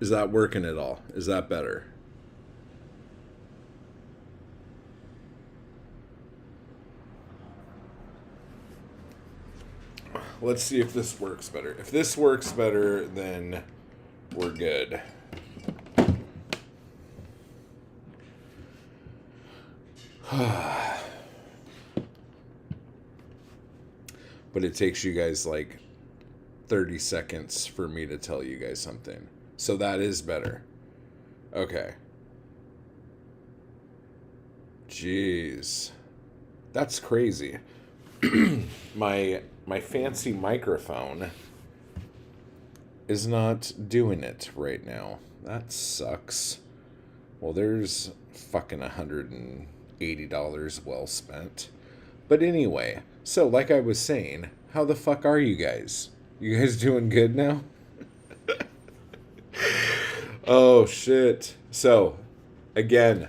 Is that working at all? Is that better? Let's see if this works better. If this works better, then we're good. But it takes you guys like 30 seconds for me to tell you guys something. So that is better. Okay. Jeez. That's crazy. My fancy microphone is not doing it right now. That sucks. Well, there's fucking $180 well spent. But anyway, so like I was saying, how the fuck are you guys? You guys doing good now? Oh shit. So, again,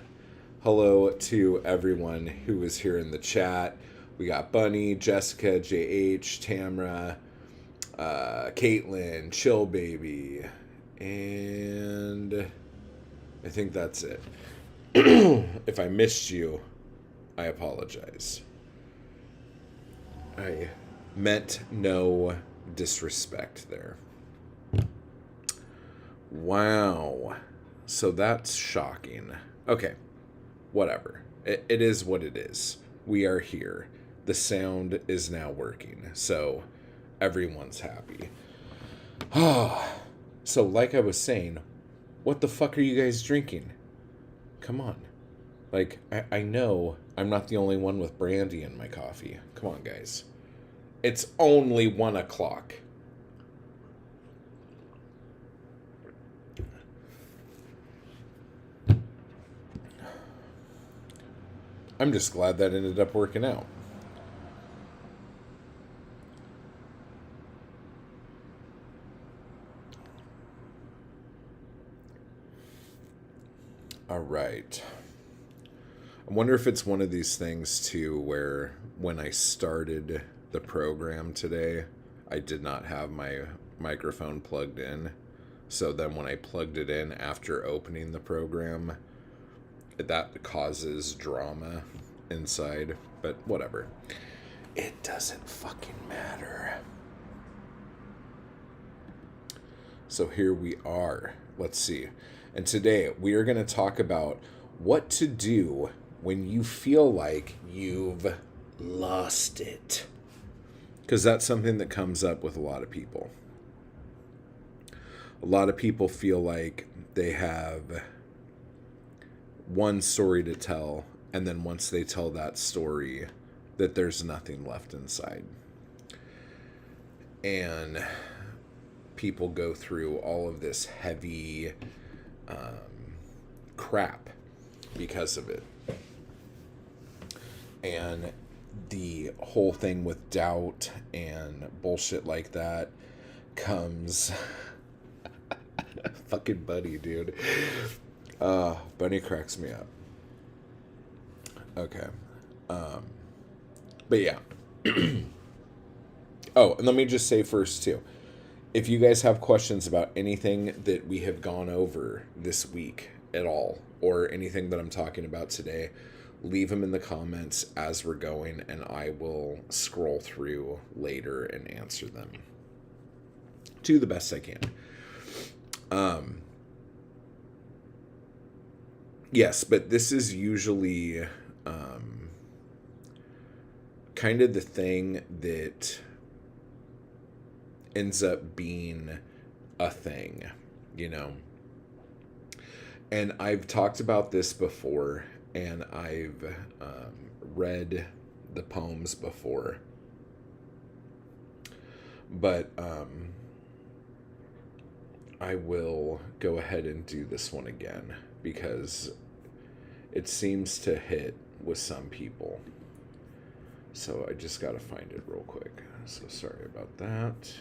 hello to everyone who is here in the chat. We got Bunny, Jessica, JH, Tamra, Caitlin, Chill Baby, and I think that's it. If I missed you, I apologize. I meant no disrespect there. Wow. So that's shocking. Okay. Whatever. It is what it is. We are here. The sound is now working. So everyone's happy. So, like I was saying, what the fuck are you guys drinking? Come on. Like, I know I'm not the only one with brandy in my coffee. Come on, guys. It's only 1 o'clock. I'm just glad that ended up working out. All right. I wonder if it's one of these things too where when I started the program today, I did not have my microphone plugged in. So then when I plugged it in after opening the program, that causes drama inside. But whatever. It doesn't fucking matter. So here we are. Let's see. And today we are going to talk about what to do when you feel like you've lost it. Because that's something that comes up with a lot of people. A lot of people feel like they have one story to tell, and then once they tell that story, that there's nothing left inside. And people go through all of this heavy crap because of it. And the whole thing with doubt and bullshit like that comes... Fucking Bunny, dude. Bunny cracks me up. Okay. But yeah. Oh, and let me just say first, too. If you guys have questions about anything that we have gone over this week at all, or anything that I'm talking about today, leave them in the comments as we're going, and I will scroll through later and answer them to the best I can. Yes, but this is usually kind of the thing that ends up being a thing, you know? And I've talked about this before, and I've read the poems before. But I will go ahead and do this one again because it seems to hit with some people. So I just got to find it real quick. So sorry about that.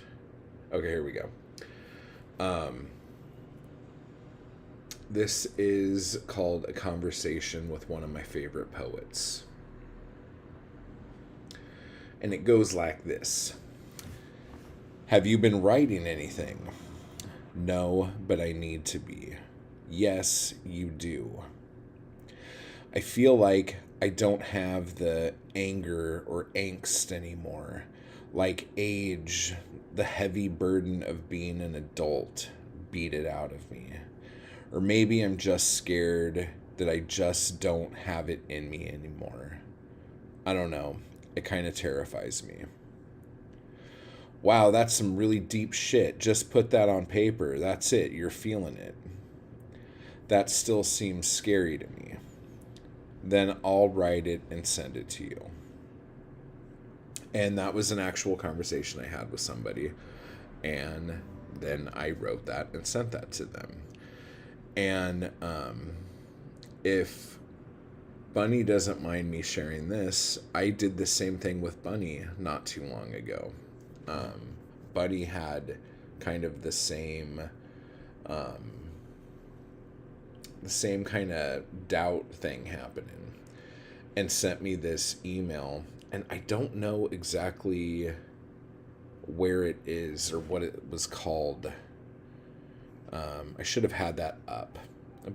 Okay, here we go. This is called A Conversation with One of My Favorite Poets. And it goes like this. Have you been writing anything? No, but I need to be. Yes, you do. I feel like I don't have the anger or angst anymore. Like age, the heavy burden of being an adult beat it out of me. Or maybe I'm just scared that I just don't have it in me anymore. I don't know. It kind of terrifies me. Wow, that's some really deep shit. Just put that on paper. That's it. You're feeling it. That still seems scary to me. Then I'll write it and send it to you. And that was an actual conversation I had with somebody. And then I wrote that and sent that to them. And if Bunny doesn't mind me sharing this, I did the same thing with Bunny not too long ago. Bunny had kind of the same kind of doubt thing happening, and sent me this email, and I don't know exactly where it is or what it was called. I should have had that up,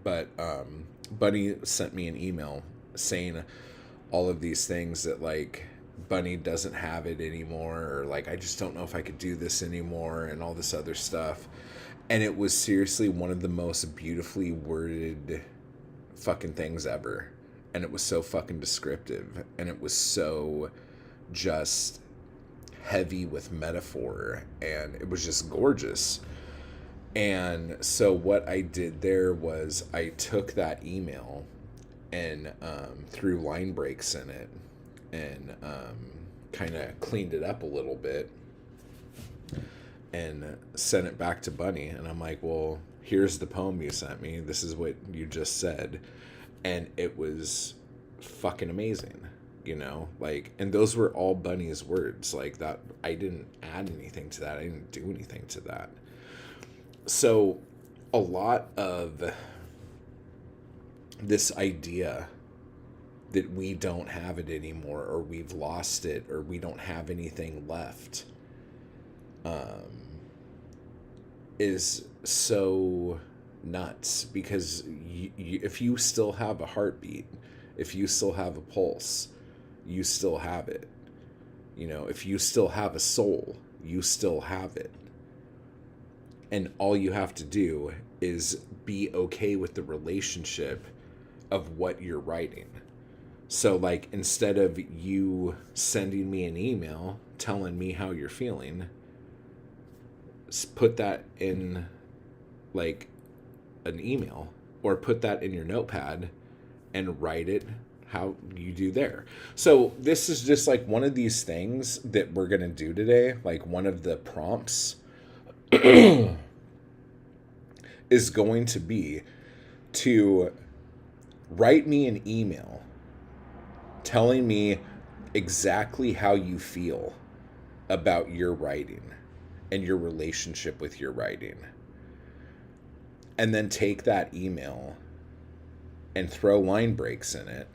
but Bunny sent me an email saying all of these things that, like, Bunny doesn't have it anymore, or like, I just don't know if I could do this anymore, and all this other stuff. And it was seriously one of the most beautifully worded fucking things ever. And it was so fucking descriptive. And it was so just heavy with metaphor. And it was just gorgeous. And so what I did there was I took that email and threw line breaks in it. And kind of cleaned it up a little bit. And sent it back to Bunny, and I'm like, well, here's the poem you sent me. This is what you just said. And it was fucking amazing, you know? Like, and those were all Bunny's words. Like, that, I didn't add anything to that. I didn't do anything to that. So a lot of this idea that we don't have it anymore, or we've lost it, or we don't have anything left, is so nuts, because if you still have a heartbeat, if you still have a pulse, you still have it. You know, if you still have a soul, you still have it. And all you have to do is be okay with the relationship of what you're writing. So, like, instead of you sending me an email telling me how you're feeling, put that in, like, an email, or put that in your notepad and write it how you do there. So this is just like one of these things that we're going to do today. Like, one of the prompts is going to be to write me an email telling me exactly how you feel about your writing and your relationship with your writing. And then take that email and throw line breaks in it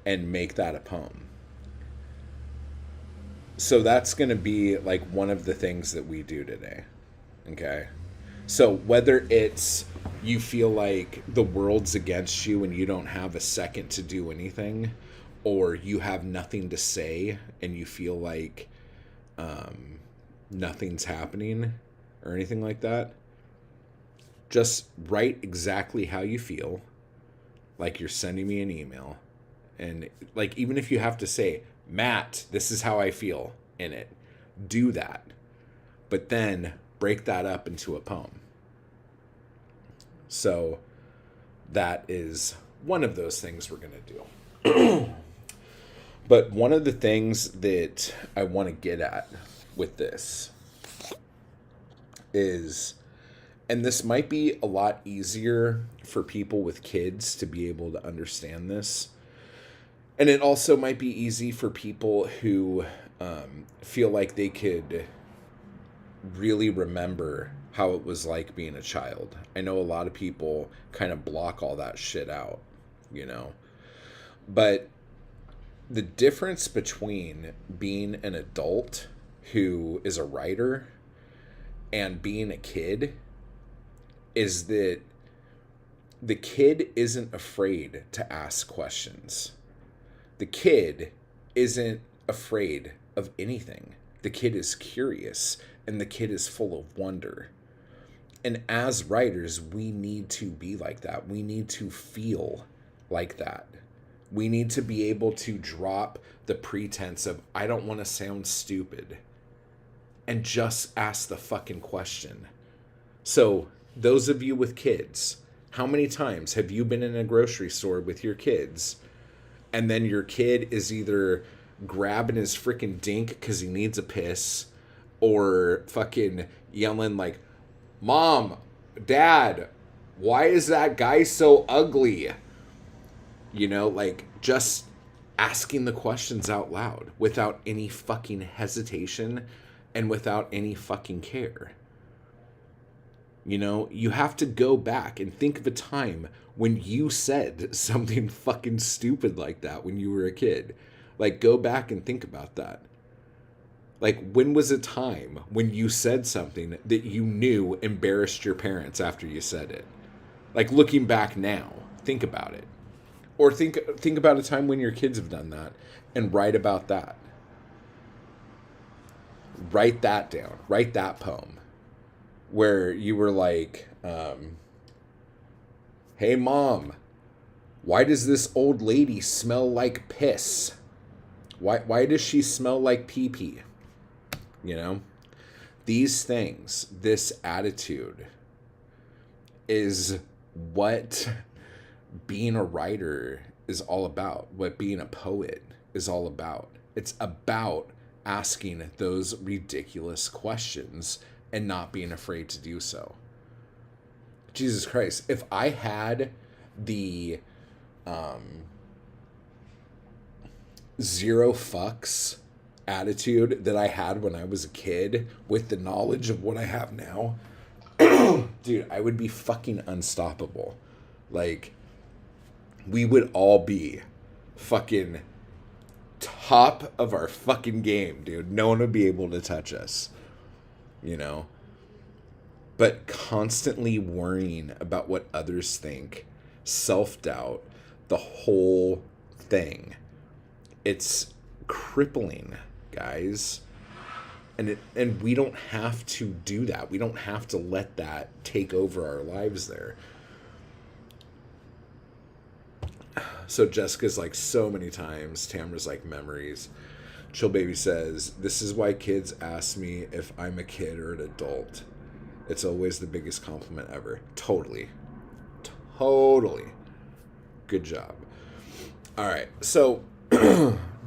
and make that a poem. So that's going to be like one of the things that we do today. Okay? So whether it's you feel like the world's against you and you don't have a second to do anything, or you have nothing to say and you feel like nothing's happening or anything like that, just write exactly how you feel, like you're sending me an email. And, like, even if you have to say, Matt, this is how I feel in it, do that. But then break that up into a poem. So that is one of those things we're going to do. But one of the things that I want to get at with this is, and this might be a lot easier for people with kids to be able to understand this, and it also might be easy for people who feel like they could really remember how it was like being a child. I know a lot of people kind of block all that shit out, you know. But the difference between being an adult who is a writer and being a kid is that the kid isn't afraid to ask questions. The kid isn't afraid of anything. The kid is curious and the kid is full of wonder. And as writers, we need to be like that. We need to feel like that. We need to be able to drop the pretense of, I don't want to sound stupid, and just ask the fucking question. So, those of you with kids, how many times have you been in a grocery store with your kids, and then your kid is either grabbing his freaking dink because he needs a piss, or fucking yelling like, Mom, Dad, why is that guy so ugly? You know, like, just asking the questions out loud without any fucking hesitation and without any fucking care. You know, you have to go back and think of a time when you said something fucking stupid like that when you were a kid. Like, go back and think about that. Like, when was a time when you said something that you knew embarrassed your parents after you said it? Like, looking back now, think about it. Or think about a time when your kids have done that and write about that. Write that down. Write that poem where you were like, hey, Mom, why does this old lady smell like piss? Why does she smell like pee-pee? You know? These things, this attitude is what being a writer is all about, what being a poet is all about. It's about asking those ridiculous questions and not being afraid to do so. Jesus Christ, if I had the zero fucks attitude that I had when I was a kid with the knowledge of what I have now, dude, I would be fucking unstoppable. Like, we would all be fucking top of our fucking game, dude. No one would be able to touch us, you know? But constantly worrying about what others think, self-doubt, the whole thing, it's crippling, guys. And we don't have to do that. We don't have to let that take over our lives there. So Jessica's like, so many times. Tamara's like, memories. Chill Baby says, this is why kids ask me if I'm a kid or an adult. It's always the biggest compliment ever. Totally. Good job. All right. So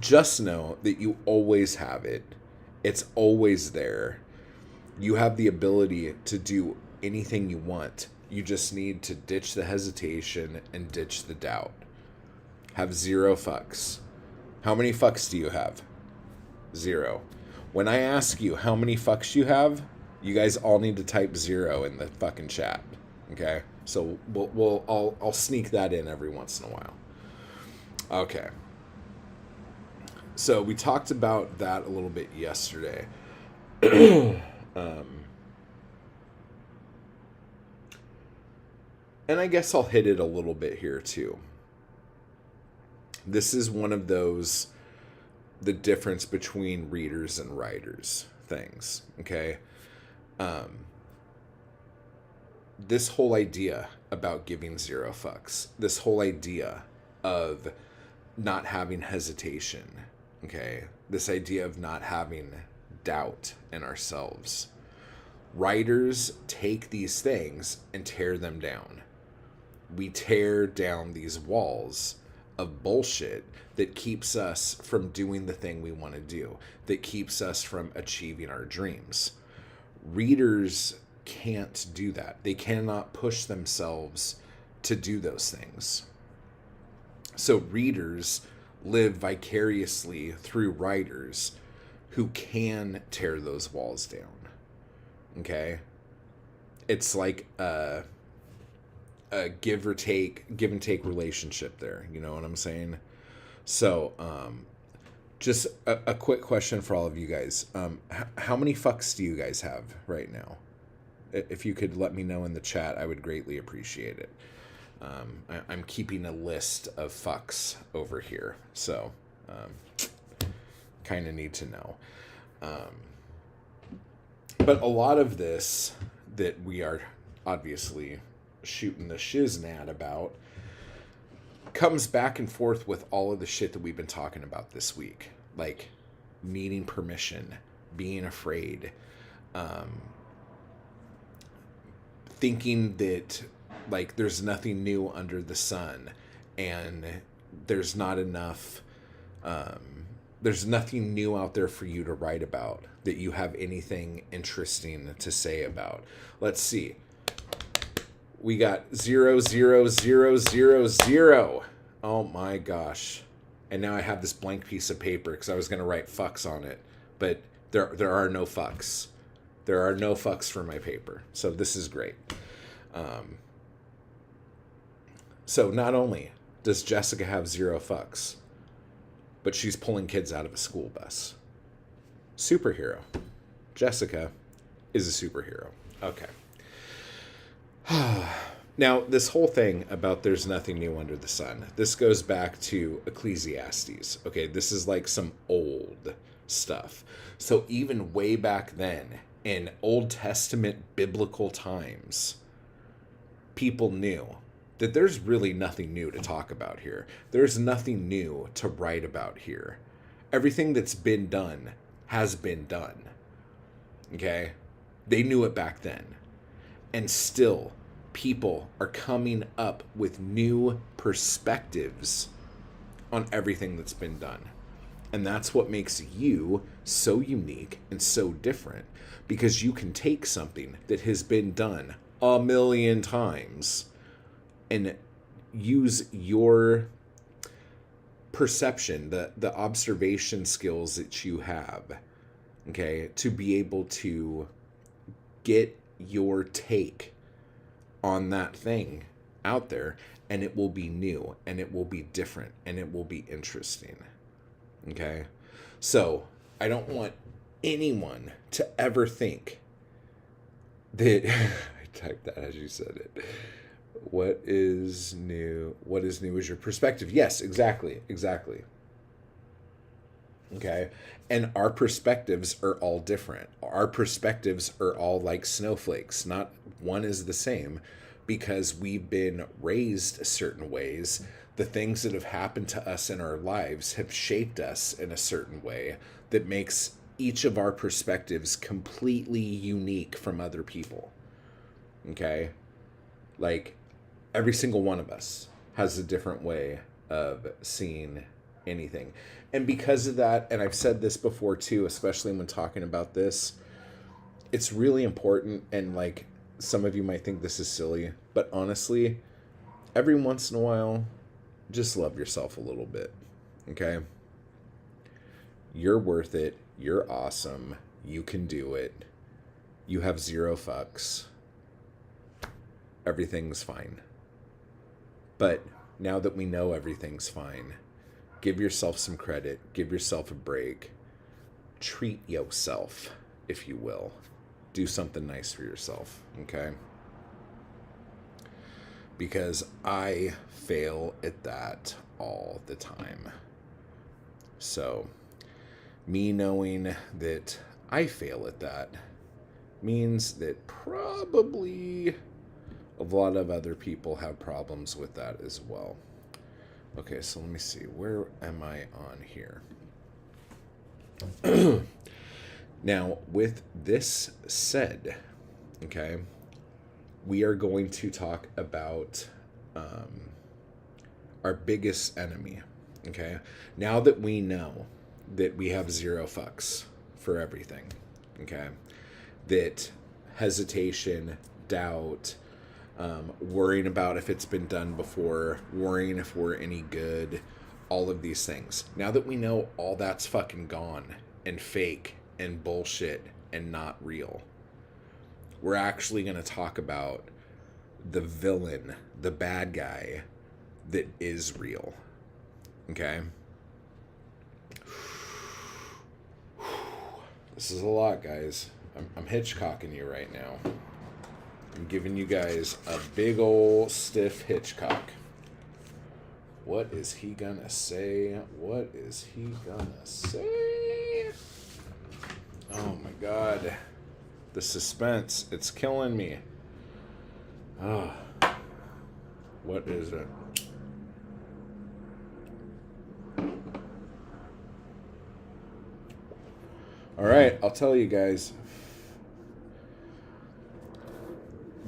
just know that you always have it. It's always there. You have the ability to do anything you want. You just need to ditch the hesitation and ditch the doubt. Have zero fucks. How many fucks do you have? Zero. When I ask you how many fucks you have, you guys all need to type 0 in the fucking chat. Okay? So I'll sneak that in every once in a while. Okay. So we talked about that a little bit yesterday. And I guess I'll hit it a little bit here too. This is one of those, the difference between readers and writers things, okay? This whole idea about giving zero fucks, this whole idea of not having hesitation, okay? This idea of not having doubt in ourselves. Writers take these things and tear them down. We tear down these walls of bullshit that keeps us from doing the thing we want to do, that keeps us from achieving our dreams. Readers can't do that. They cannot push themselves to do those things. So readers live vicariously through writers who can tear those walls down. Okay? It's like a give and take relationship there. You know what I'm saying? So, just a quick question for all of you guys. How many fucks do you guys have right now? if you could let me know in the chat, I would greatly appreciate it. I'm keeping a list of fucks over here, so kind of need to know. But a lot of this that we are obviously shooting the shiznat about comes back and forth with all of the shit that we've been talking about this week. Like needing permission, being afraid, thinking that like there's nothing new under the sun and there's not enough, there's nothing new out there for you to write about, that you have anything interesting to say about. Let's see. We got 0, 0, 0, 0, 0. Oh my gosh. And now I have this blank piece of paper because I was going to write fucks on it. But there are no fucks. There are no fucks for my paper. So this is great. So not only does Jessica have 0 fucks, but she's pulling kids out of a school bus. Superhero. Jessica is a superhero. Okay. Now, this whole thing about there's nothing new under the sun, this goes back to Ecclesiastes. Okay, this is like some old stuff. So even way back then, in Old Testament biblical times, people knew that there's really nothing new to talk about here. There's nothing new to write about here. Everything that's been done has been done. Okay? They knew it back then. And still, people are coming up with new perspectives on everything that's been done. And that's what makes you so unique and so different. Because you can take something that has been done a million times and use your perception, the observation skills that you have, okay, to be able to get your take on that thing out there, and it will be new and it will be different and it will be interesting. Okay? So I don't want anyone to ever think that I typed that as you said it. What is new? What is new is your perspective. Yes, exactly. Okay? And our perspectives are all different. Our perspectives are all like snowflakes. Not one is the same because we've been raised certain ways. The things that have happened to us in our lives have shaped us in a certain way that makes each of our perspectives completely unique from other people. Okay? Like, every single one of us has a different way of seeing anything. And because of that, and I've said this before too, especially when talking about this, it's really important, and like some of you might think this is silly, but honestly, every once in a while, just love yourself a little bit, okay? You're worth it. You're awesome. You can do it. You have 0 fucks. Everything's fine. But now that we know everything's fine, give yourself some credit. Give yourself a break. Treat yourself, if you will. Do something nice for yourself, okay? Because I fail at that all the time. So, me knowing that I fail at that means that probably a lot of other people have problems with that as well. Okay, so let me see. Where am I on here? Now, with this said, okay, we are going to talk about our biggest enemy, okay? Now that we know that we have 0 fucks for everything, okay? That hesitation, doubt, worrying about if it's been done before, worrying if we're any good, all of these things. Now that we know all that's fucking gone and fake and bullshit and not real, we're actually going to talk about the villain, the bad guy that is real. Okay? This is a lot, guys. I'm Hitchcocking you right now. I'm giving you guys a big ol' stiff Hitchcock. What is he gonna say? What is he gonna say? Oh my god. The suspense, it's killing me. Ah. What is it? Alright, I'll tell you guys.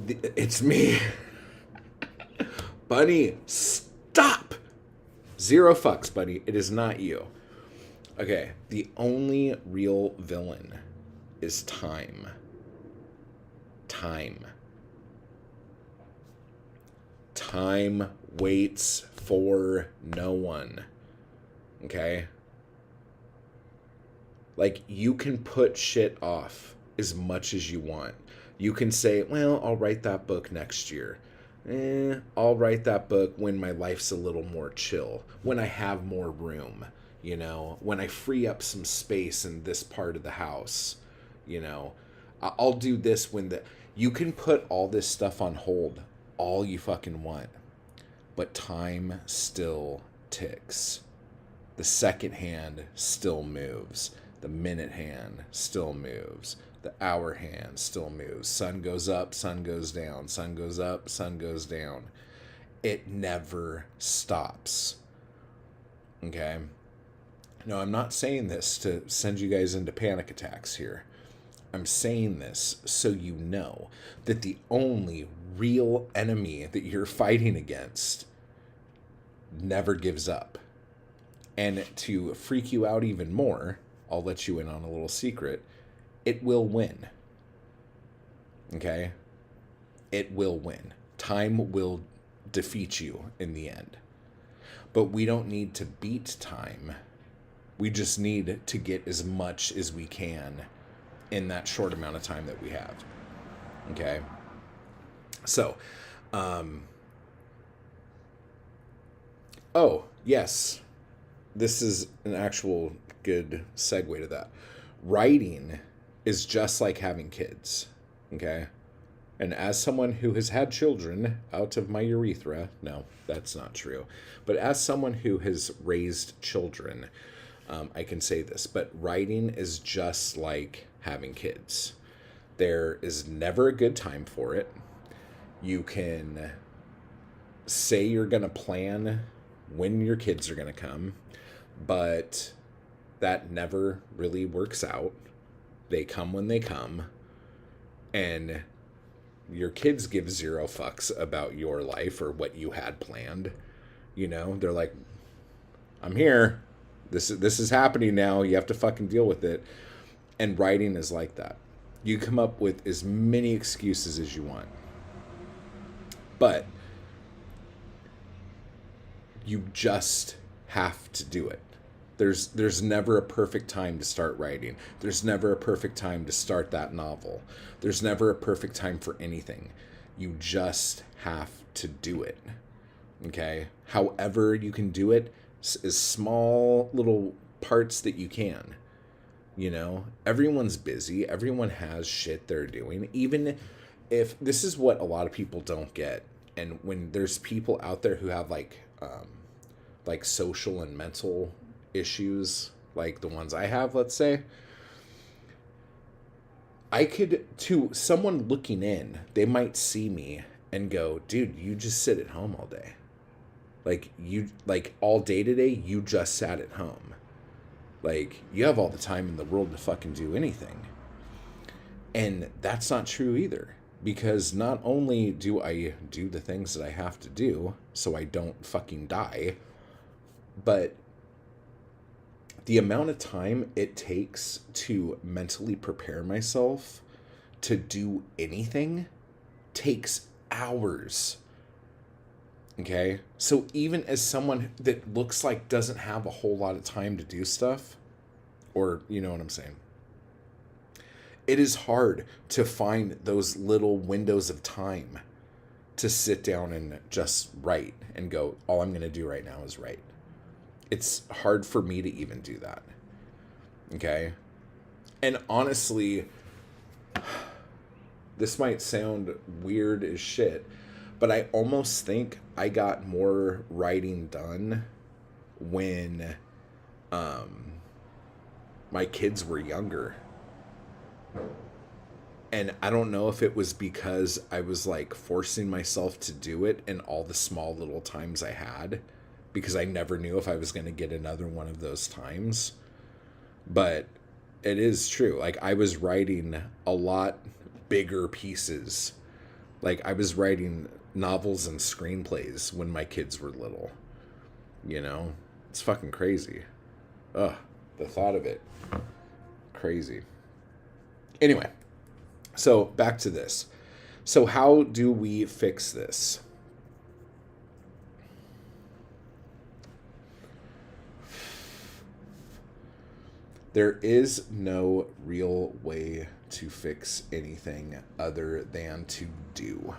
It's me. Bunny, stop! 0 fucks, buddy. It is not you. Okay, the only real villain is time. Time. Time waits for no one. Okay? Like, you can put shit off as much as you want. You can say, well, I'll write that book next year. I'll write that book when my life's a little more chill, when I have more room, you know, when I free up some space in this part of the house, you know. I'll do this when you can put all this stuff on hold all you fucking want, but time still ticks. The second hand still moves. The minute hand still moves. The hour hand still moves. Sun goes up, sun goes down. Sun goes up, sun goes down. It never stops. Okay? No, I'm not saying this to send you guys into panic attacks here. I'm saying this so you know that the only real enemy that you're fighting against never gives up. And to freak you out even more, I'll let you in on a little secret. It will win. Okay? It will win. Time will defeat you in the end. But we don't need to beat time. We just need to get as much as we can in that short amount of time that we have. Okay? So, oh, yes. This is an actual good segue to that. Writing is just like having kids, okay? And as someone who has had children out of my urethra, no, that's not true. But as someone who has raised children, I can say this. But writing is just like having kids. There is never a good time for it. You can say you're going to plan when your kids are going to come, but that never really works out. They come when they come, and your kids give 0 fucks about your life or what you had planned. You know, they're like, I'm here. This is happening now. You have to fucking deal with it. And writing is like that. You come up with as many excuses as you want. But you just have to do it. There's never a perfect time to start writing. There's never a perfect time to start that novel. There's never a perfect time for anything. You just have to do it. Okay? However you can do it, is small little parts that you can. You know? Everyone's busy. Everyone has shit they're doing. Even if this is what a lot of people don't get. And when there's people out there who have like social and mental issues, like the ones I have, let's say, I could, to someone looking in, they might see me and go, dude, you just sit at home all day. Like all day today, you just sat at home. Like, you have all the time in the world to fucking do anything. And that's not true either. Because not only do I do the things that I have to do so I don't fucking die, but the amount of time it takes to mentally prepare myself to do anything takes hours. Okay? So even as someone that looks like doesn't have a whole lot of time to do stuff, or you know what I'm saying, it is hard to find those little windows of time to sit down and just write and go, all I'm going to do right now is write. It's hard for me to even do that. Okay? And honestly, this might sound weird as shit, but I almost think I got more writing done when my kids were younger. And I don't know if it was because I was like forcing myself to do it in all the small little times I had, because I never knew if I was going to get another one of those times. But it is true. Like, I was writing a lot bigger pieces. Like, I was writing novels and screenplays when my kids were little. You know? It's fucking crazy. Ugh, the thought of it. Crazy. Anyway, so back to this. So how do we fix this? There is no real way to fix anything other than to do.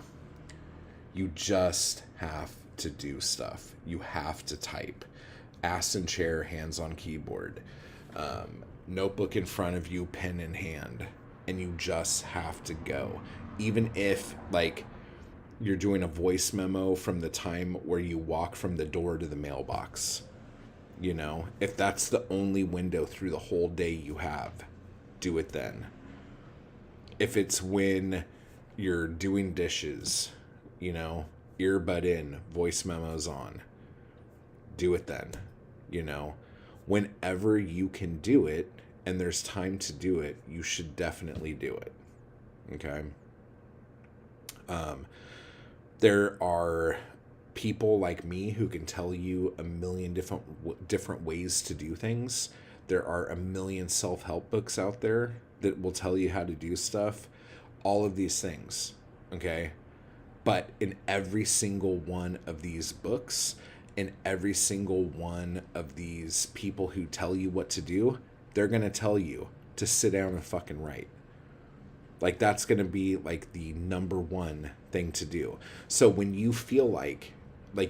You just have to do stuff. You have to type. Ass in chair, hands on keyboard. Notebook in front of you, pen in hand. And you just have to go. Even if, like, you're doing a voice memo from the time where you walk from the door to the mailbox. You know, if that's the only window through the whole day you have, do it then. If it's when you're doing dishes, you know, earbud in, voice memos on, do it then. You know, whenever you can do it and there's time to do it, you should definitely do it. Okay. There are people like me who can tell you a million different ways to do things. There are a million self-help books out there that will tell you how to do stuff. All of these things, okay? But in every single one of these books, in every single one of these people who tell you what to do, they're going to tell you to sit down and fucking write. Like, that's going to be like the number one thing to do. So when you feel like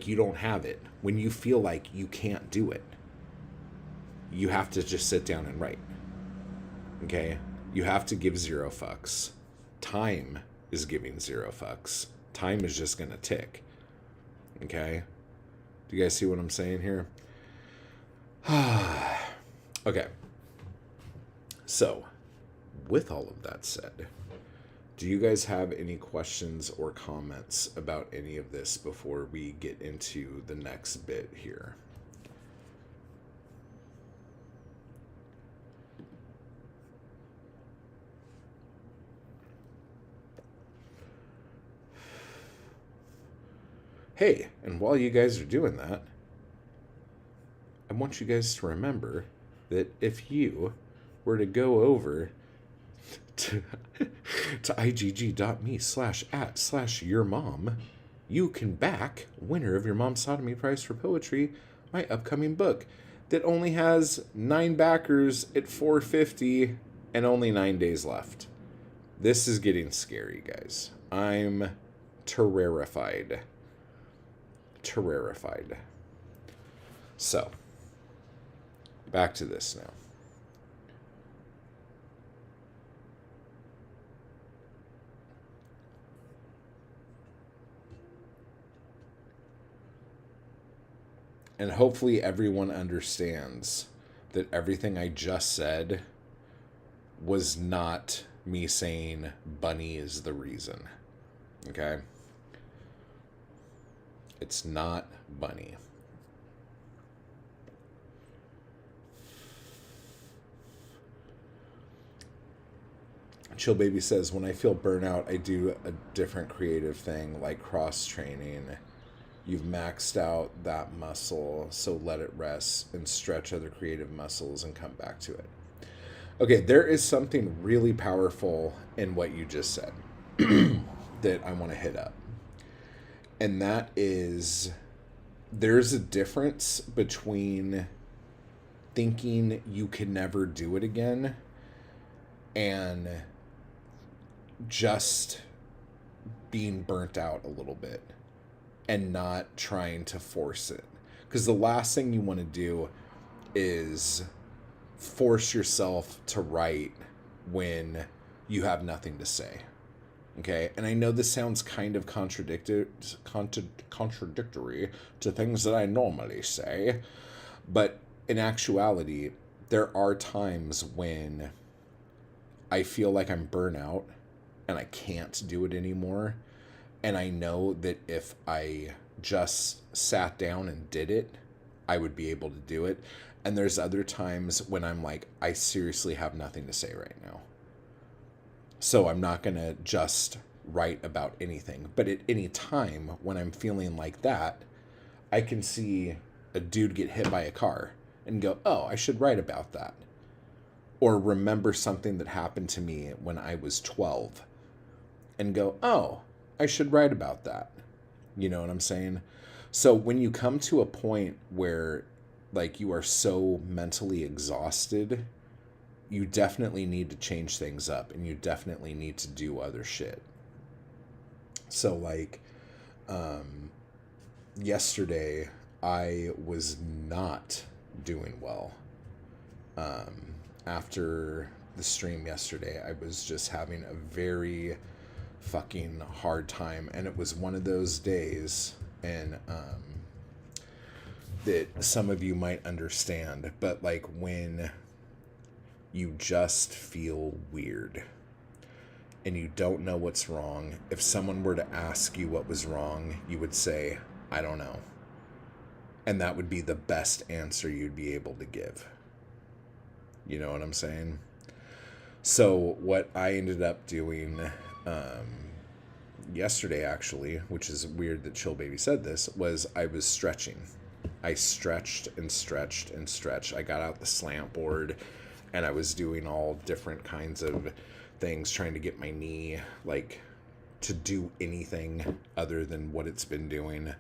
you don't have it, when you feel like you can't do it, you have to just sit down and write. Okay? You have to give 0 fucks. Time is giving 0 fucks. Time is just going to tick. Okay? Do you guys see what I'm saying here? Okay. So, with all of that said, do you guys have any questions or comments about any of this before we get into the next bit here? Hey, and while you guys are doing that, I want you guys to remember that if you were to go over to igg.me/@/Yermom, you can back winner of your mom's Sawdoemee prize for poetry, my upcoming book that only has 9 backers at $4.50 and only 9 days left. This is getting scary, guys. I'm terrified. So, back to this now. And hopefully everyone understands that everything I just said was not me saying Bunny is the reason. Okay? It's not Bunny. Chill Baby says, when I feel burnout, I do a different creative thing like cross training. You've maxed out that muscle, so let it rest and stretch other creative muscles and come back to it. Okay, there is something really powerful in what you just said that I want to hit up. And that is, there's a difference between thinking you can never do it again and just being burnt out a little bit and not trying to force it. Because the last thing you want to do is force yourself to write when you have nothing to say. Okay, and I know this sounds kind of contradictory to things that I normally say, but in actuality, there are times when I feel like I'm burnout and I can't do it anymore. And I know that if I just sat down and did it, I would be able to do it. And there's other times when I'm like, I seriously have nothing to say right now. So I'm not going to just write about anything. But at any time when I'm feeling like that, I can see a dude get hit by a car and go, oh, I should write about that. Or remember something that happened to me when I was 12 and go, oh, I should write about that. You know what I'm saying? So when you come to a point where like you are so mentally exhausted, you definitely need to change things up and you definitely need to do other shit. So like yesterday I was not doing well. After the stream yesterday, I was just having a very fucking hard time, and it was one of those days, and that some of you might understand, but like when you just feel weird and you don't know what's wrong. If someone were to ask you what was wrong, you would say, I don't know. And that would be the best answer you'd be able to give. You know what I'm saying? So what I ended up doing yesterday, actually, which is weird that Chill Baby said this, was I was stretching. I stretched and stretched and stretched. I got out the slant board and I was doing all different kinds of things, trying to get my knee like to do anything other than what it's been doing.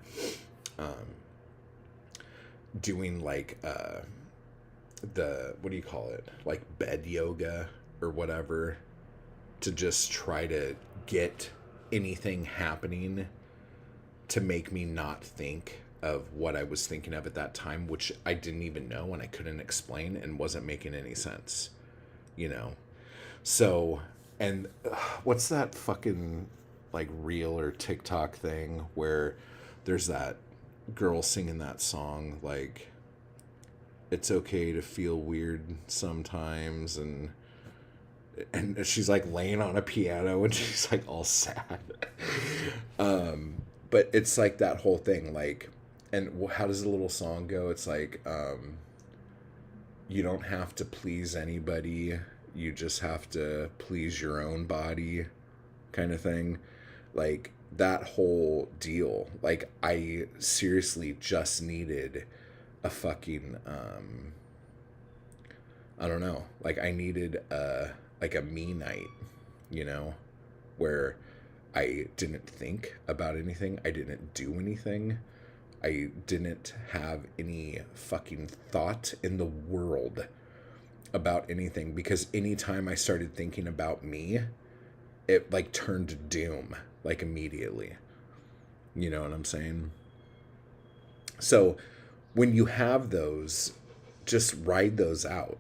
Doing like the, what do you call it? Like bed yoga or whatever, to just try to get anything happening to make me not think of what I was thinking of at that time, which I didn't even know and I couldn't explain and wasn't making any sense, you know? So, and what's that fucking like reel or TikTok thing where there's that girl singing that song, like, it's okay to feel weird sometimes, and she's like laying on a piano and she's like all sad. But it's like that whole thing, like, and how does the little song go? It's like, you don't have to please anybody, you just have to please your own body, kind of thing. Like that whole deal. Like I seriously just needed a fucking I don't know, like I needed like a me night, you know, where I didn't think about anything, I didn't do anything, I didn't have any fucking thought in the world about anything, because anytime I started thinking about me, it like turned to doom, like immediately. You know what I'm saying? So when you have those, just ride those out.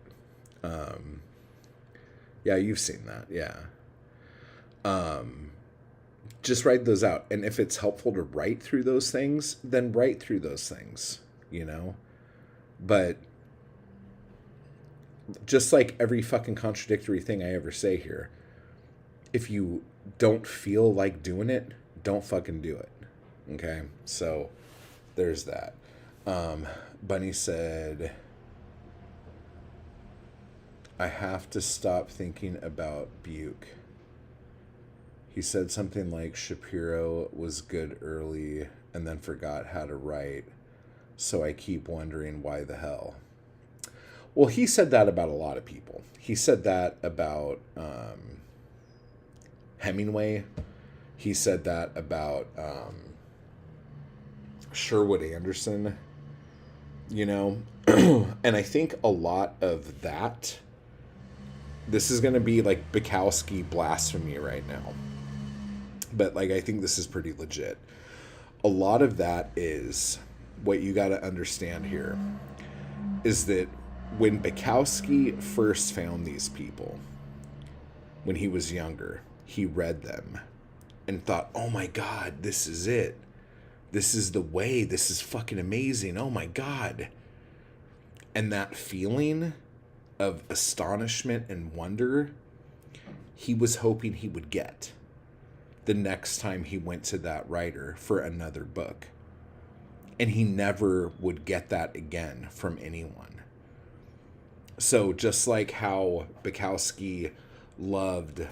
Yeah, you've seen that. Yeah. Just write those out. And if it's helpful to write through those things, then write through those things, you know? But just like every fucking contradictory thing I ever say here, if you don't feel like doing it, don't fucking do it. Okay? So there's that. Bunny said, I have to stop thinking about Buke. He said something like Shapiro was good early and then forgot how to write. So I keep wondering why the hell. Well, he said that about a lot of people. He said that about Hemingway. He said that about Sherwood Anderson, you know? And I think a lot of that, this is going to be like Bukowski blasphemy right now. But like, I think this is pretty legit. A lot of that is what you got to understand here is that when Bukowski first found these people, when he was younger, he read them and thought, oh my God, this is it. This is the way. This is fucking amazing. Oh my God. And that feeling of astonishment and wonder, he was hoping he would get the next time he went to that writer for another book. And he never would get that again from anyone. So just like how Bukowski loved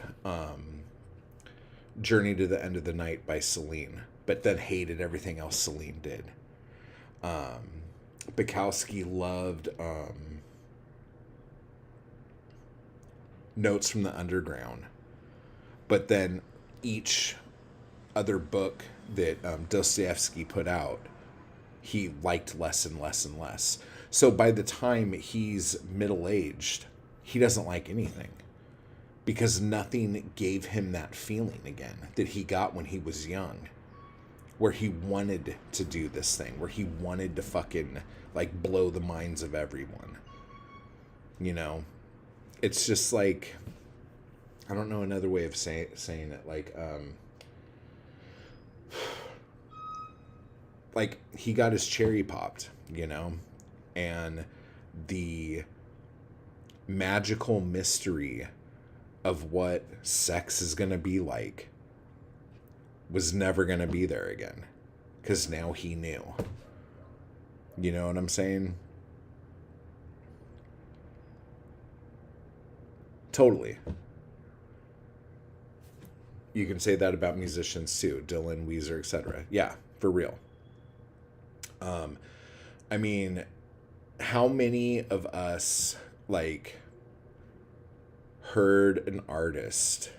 Journey to the End of the Night by Celine, but then hated everything else Celine did. Bukowski loved Notes from the Underground, but then each other book that Dostoevsky put out, he liked less and less and less. So by the time he's middle-aged, he doesn't like anything, because nothing gave him that feeling again that he got when he was young, where he wanted to do this thing, where he wanted to fucking like blow the minds of everyone. You know, it's just like, I don't know another way of saying it. Like he got his cherry popped, you know, and the magical mystery of what sex is going to be like was never going to be there again, because now he knew. You know what I'm saying? Totally. You can say that about musicians too, Dylan, Weezer, etc. Yeah, for real. I mean, how many of us like heard an artist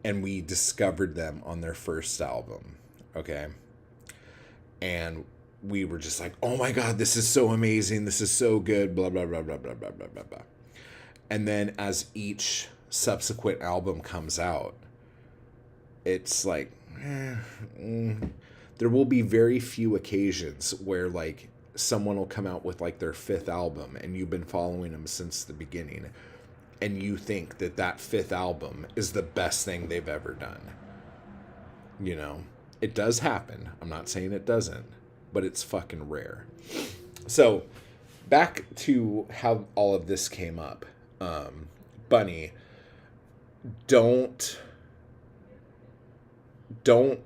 and we discovered them on their first album, okay? And we were just like, oh my God, this is so amazing, this is so good, blah, blah, blah, blah, blah, blah, blah, blah, blah. And then as each subsequent album comes out, it's like, there will be very few occasions where like someone will come out with like their fifth album and you've been following them since the beginning, and you think that that fifth album is the best thing they've ever done. You know, it does happen. I'm not saying it doesn't, but it's fucking rare. So back to how all of this came up. Bunny, don't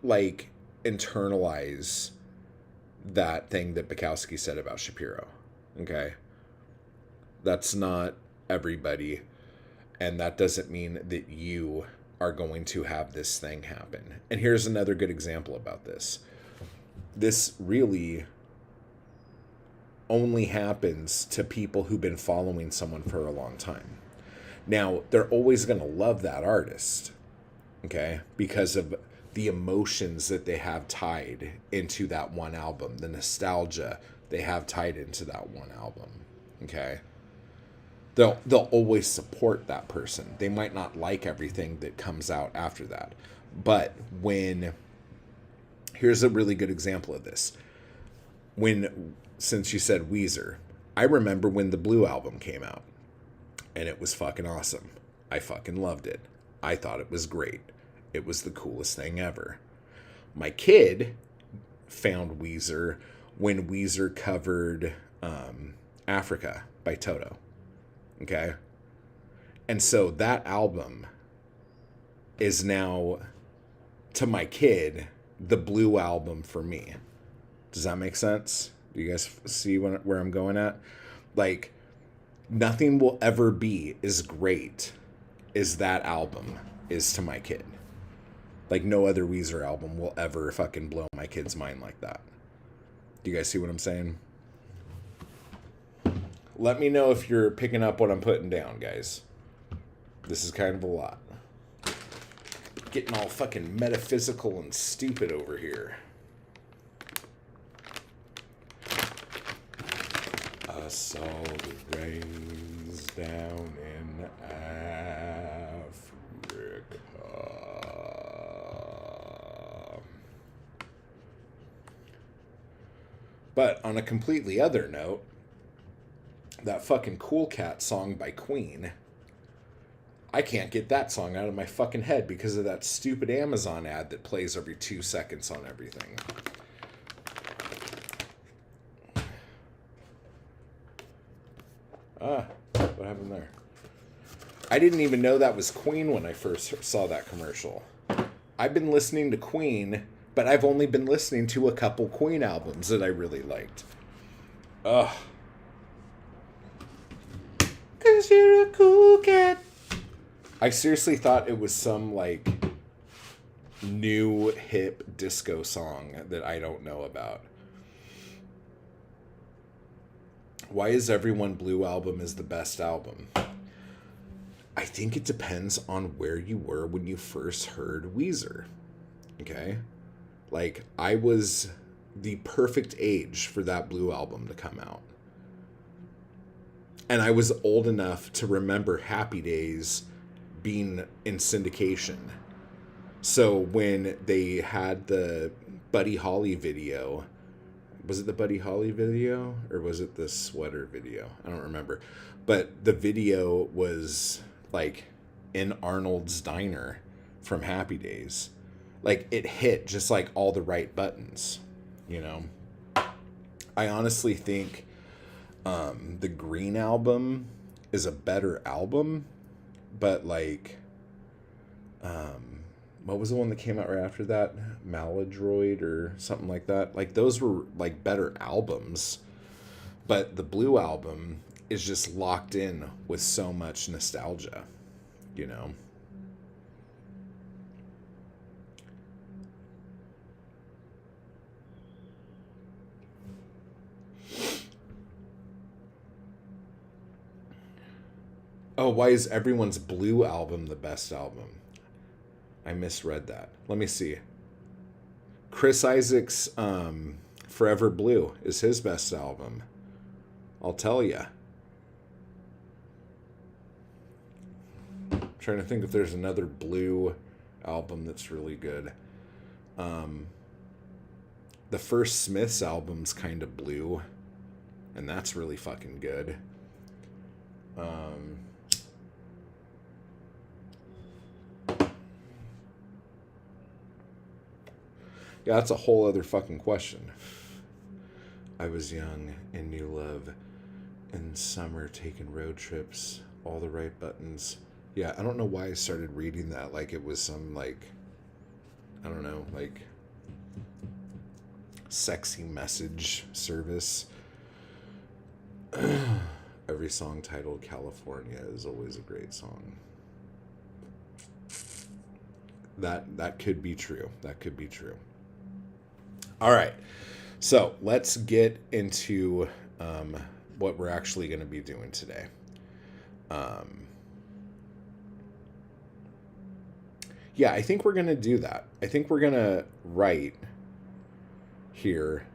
like internalize that thing that Bukowski said about Shapiro. Okay? That's not everybody, and that doesn't mean that you are going to have this thing happen. And here's another good example about this. This really only happens to people who've been following someone for a long time. Now, they're always going to love that artist, okay, because of the emotions that they have tied into that one album, the nostalgia they have tied into that one album, okay? They'll always support that person. They might not like everything that comes out after that. But here's a really good example of this. Since you said Weezer, I remember when the Blue album came out, and it was fucking awesome. I fucking loved it. I thought it was great. It was the coolest thing ever. My kid found Weezer when Weezer covered Africa by Toto. Okay? And so that album is now, to my kid, the Blue album for me. Does that make sense? Do you guys see where I'm going at? Like, nothing will ever be as great as that album is to my kid. Like, no other Weezer album will ever fucking blow my kid's mind like that. Do you guys see what I'm saying? Let me know if you're picking up what I'm putting down, guys. This is kind of a lot. Getting all fucking metaphysical and stupid over here. I saw the rains down in Africa. But on a completely other note, that fucking Cool Cat song by Queen, I can't get that song out of my fucking head because of that stupid Amazon ad that plays every 2 seconds on everything. Ah, what happened there? I didn't even know that was Queen when I first saw that commercial. I've been listening to Queen, but I've only been listening to a couple Queen albums that I really liked. Ugh. 'Cause you're a cool cat. I seriously thought it was some, like, new hip disco song that I don't know about. Why is Everyone Blue album is the best album? I think it depends on where you were when you first heard Weezer. Okay? Like, I was the perfect age for that Blue album to come out. And I was old enough to remember Happy Days being in syndication. So when they had the Buddy Holly video, was it the Buddy Holly video or was it the sweater video? I don't remember. But the video was like in Arnold's diner from Happy Days. Like, it hit just like all the right buttons, you know? I honestly think the Green album is a better album, but like, what was the one that came out right after that? Maladroid or something like that. Like, those were like better albums, but the Blue album is just locked in with so much nostalgia, you know? Oh, why is Everyone's Blue album the best album? I misread that. Let me see. Chris Isaak's Forever Blue is his best album. I'll tell ya. I'm trying to think if there's another Blue album that's really good. The first Smiths album's kind of blue, and that's really fucking good. Yeah, that's a whole other fucking question. I was young and knew love. In summer, taking road trips, all the right buttons. Yeah, I don't know why I started reading that like it was some, like, I don't know, like, sexy message service. Every song titled California is always a great song. That could be true. That could be true. All right. So let's get into what we're actually going to be doing today. Yeah, I think we're going to do that. I think we're going to write here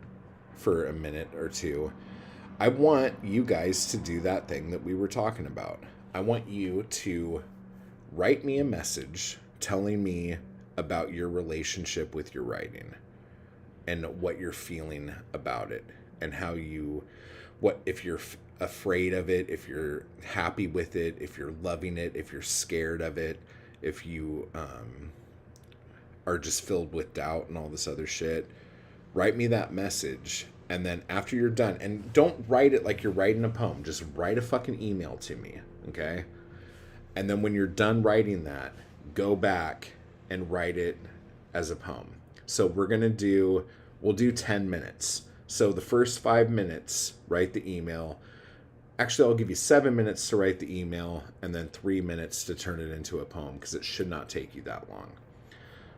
for a minute or two. I want you guys to do that thing that we were talking about. I want you to write me a message telling me about your relationship with your writing and what you're feeling about it and how you, what, if you're afraid of it, if you're happy with it, if you're loving it, if you're scared of it, if you are just filled with doubt and all this other shit. Write me that message. And then after you're done, and don't write it like you're writing a poem, just write a fucking email to me, okay? And then when you're done writing that, go back and write it as a poem. So we'll do 10 minutes. So the first 5 minutes, write the email. Actually, I'll give you 7 minutes to write the email and then 3 minutes to turn it into a poem because it should not take you that long.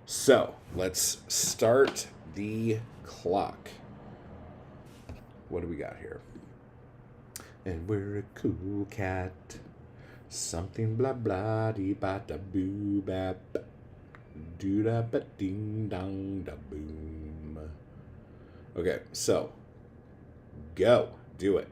So let's start the clock. What do we got here? And we're a cool cat. Something blah blah dee ba da boo bap. Doo da ba ding dong da boom. Okay, so go. Do it.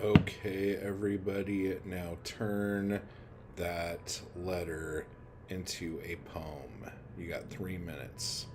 Okay, everybody, now turn that letter into a poem. You got 3 minutes.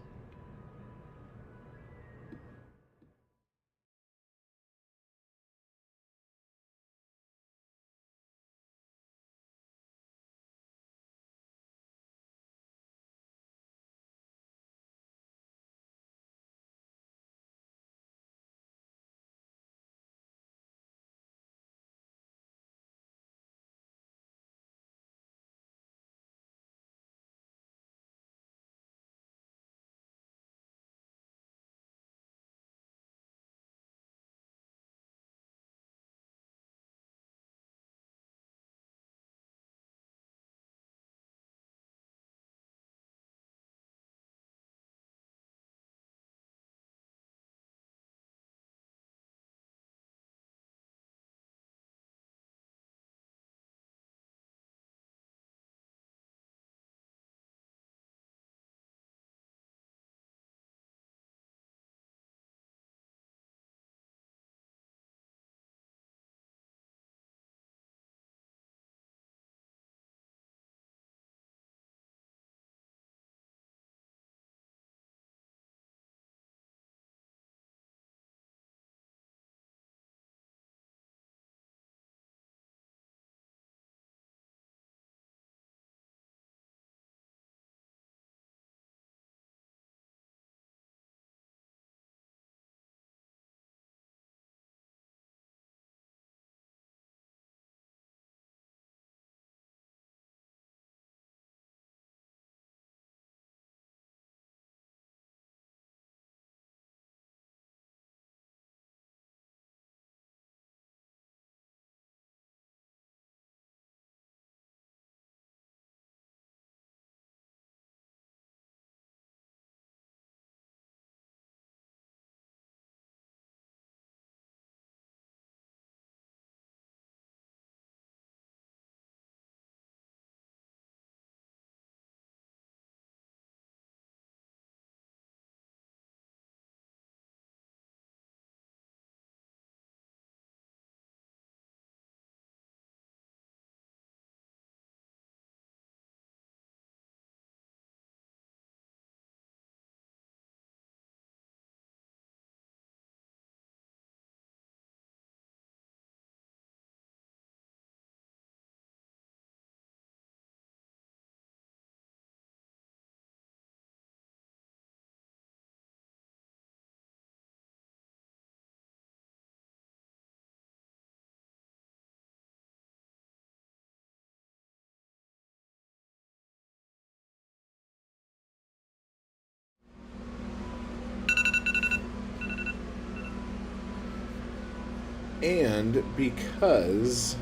And because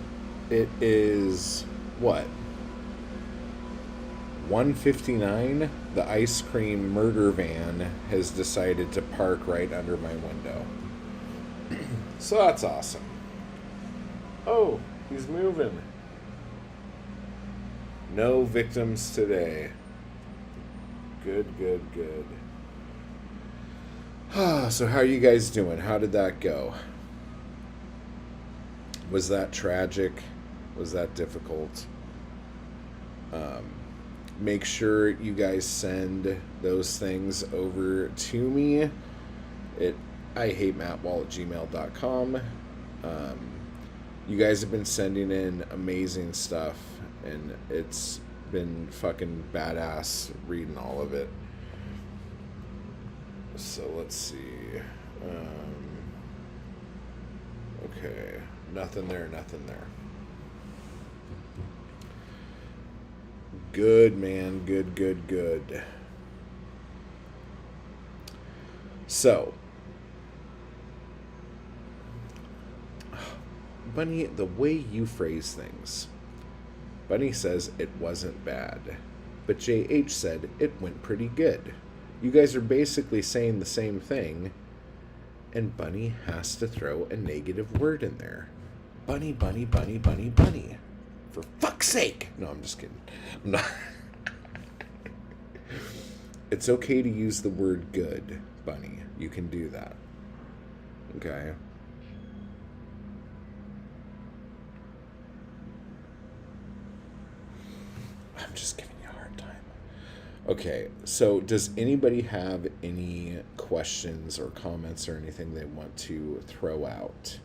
it is what? 1:59, the ice cream murder van has decided to park right under my window. So that's awesome. Oh, he's moving. No victims today. Good, good, good. So how are you guys doing? How did that go? Was that tragic? Was that difficult? Um, Make sure you guys send those things over to me. I hate mattwall@gmail.com. You guys have been sending in amazing stuff, and it's been fucking badass reading all of it. So let's see. Okay, nothing there, nothing there. Good, man. Good, good, good. So, Bunny, the way you phrase things. Bunny says it wasn't bad, but JH said it went pretty good. You guys are basically saying the same thing, and Bunny has to throw a negative word in there. Bunny, bunny, bunny, bunny, bunny. For fuck's sake! No, I'm just kidding. I'm not. It's okay to use the word good, Bunny. You can do that. Okay? I'm just giving you a hard time. Okay, so does anybody have any questions or comments or anything they want to throw out?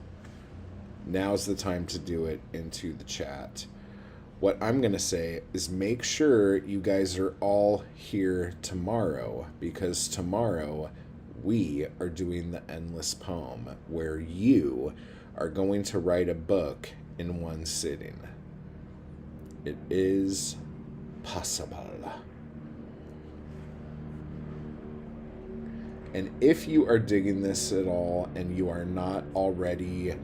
Now's the time to do it into the chat. What I'm going to say is make sure you guys are all here tomorrow, because tomorrow we are doing the endless poem where you are going to write a book in one sitting. It is possible. And if you are digging this at all and you are not already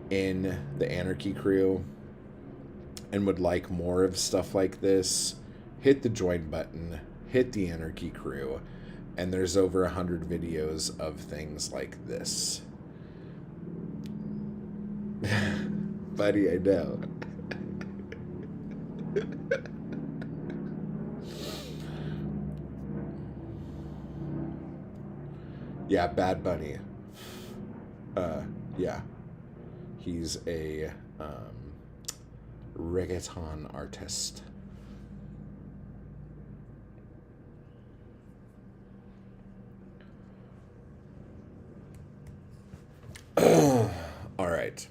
in the Anarchy crew and would like more of stuff like this, hit the join button, hit the Anarchy crew, and there's over 100 videos of things like this. Buddy, I know. Yeah, Bad Bunny. Yeah. He's a reggaeton artist. All right.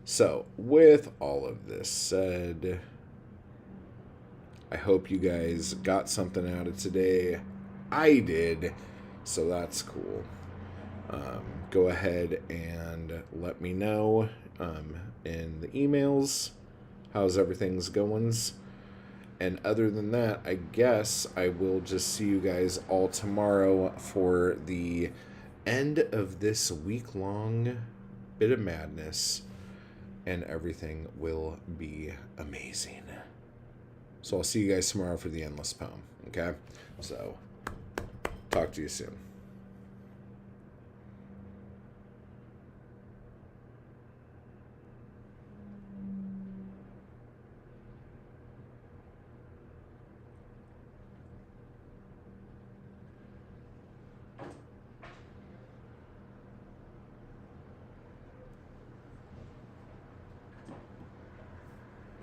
So, with all of this said, I hope you guys got something out of today. I did, so that's cool. Go ahead and let me know in the emails how's everything's going. And other than that, I guess I will just see you guys all tomorrow for the end of this week-long bit of madness, and everything will be amazing. So I'll see you guys tomorrow for the endless poem, okay? So, talk to you soon.